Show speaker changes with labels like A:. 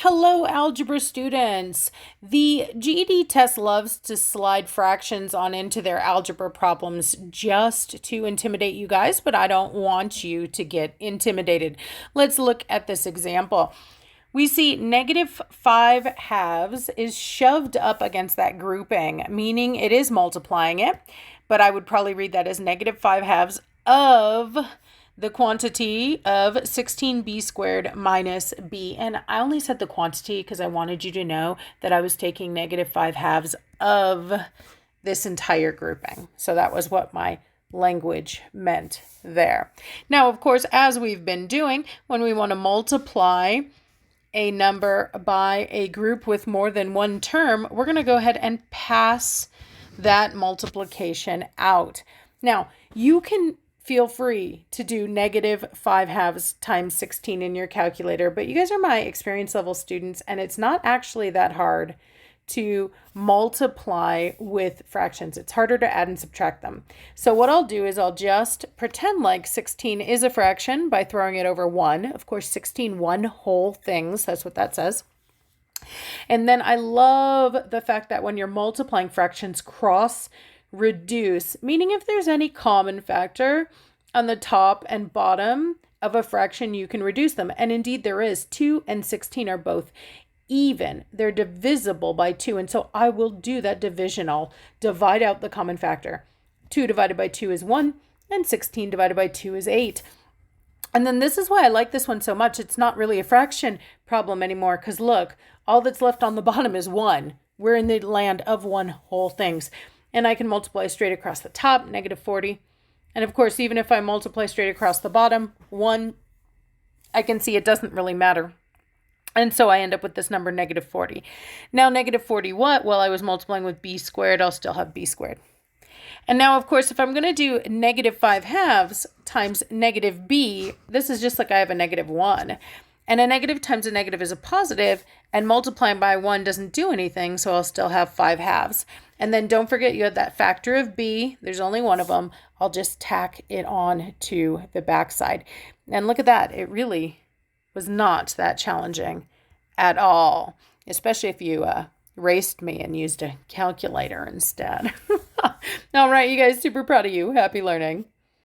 A: Hello, algebra students. The GED test loves to slide fractions on into their algebra problems just to intimidate you guys, but I don't want you to get intimidated. Let's look at this example. We see -5/2 is shoved up against that grouping, meaning it is multiplying it, but I would probably read that as -5/2 of the quantity of 16b squared minus b. And I only said the quantity because I wanted you to know that I was taking -5/2 of this entire grouping. So that was what my language meant there. Now, of course, as we've been doing, when we want to multiply a number by a group with more than one term, we're going to go ahead and pass that multiplication out. Now, you can feel free to do -5/2 times 16 in your calculator, but you guys are my experience level students, and it's not actually that hard to multiply with fractions. It's harder to add and subtract them. So what I'll do is I'll just pretend like 16 is a fraction by throwing it over 1. Of course, 16 one whole things. That's what that says. And then I love the fact that when you're multiplying fractions, cross reduce, meaning if there's any common factor on the top and bottom of a fraction, you can reduce them. And indeed there is. 2 and 16 are both even. They're divisible by 2. And so I will do that division. I'll divide out the common factor. 2 divided by 2 is 1, and 16 divided by 2 is 8. And then this is why I like this one so much. It's not really a fraction problem anymore, because look, all that's left on the bottom is 1. We're in the land of one whole things. And I can multiply straight across the top, -40. And of course, even if I multiply straight across the bottom, 1, I can see it doesn't really matter. And so I end up with this number, -40. Now, -40 what? Well, I was multiplying with b squared. I'll still have b squared. And now, of course, if I'm going to do -5/2 times -b, this is just like I have a -1. And a negative times a negative is a positive, and multiplying by 1 doesn't do anything, so I'll still have 5/2. And then don't forget you have that factor of b. There's only one of them. I'll just tack it on to the backside. And look at that. It really was not that challenging at all, especially if you raced me and used a calculator instead. All right, you guys, super proud of you. Happy learning.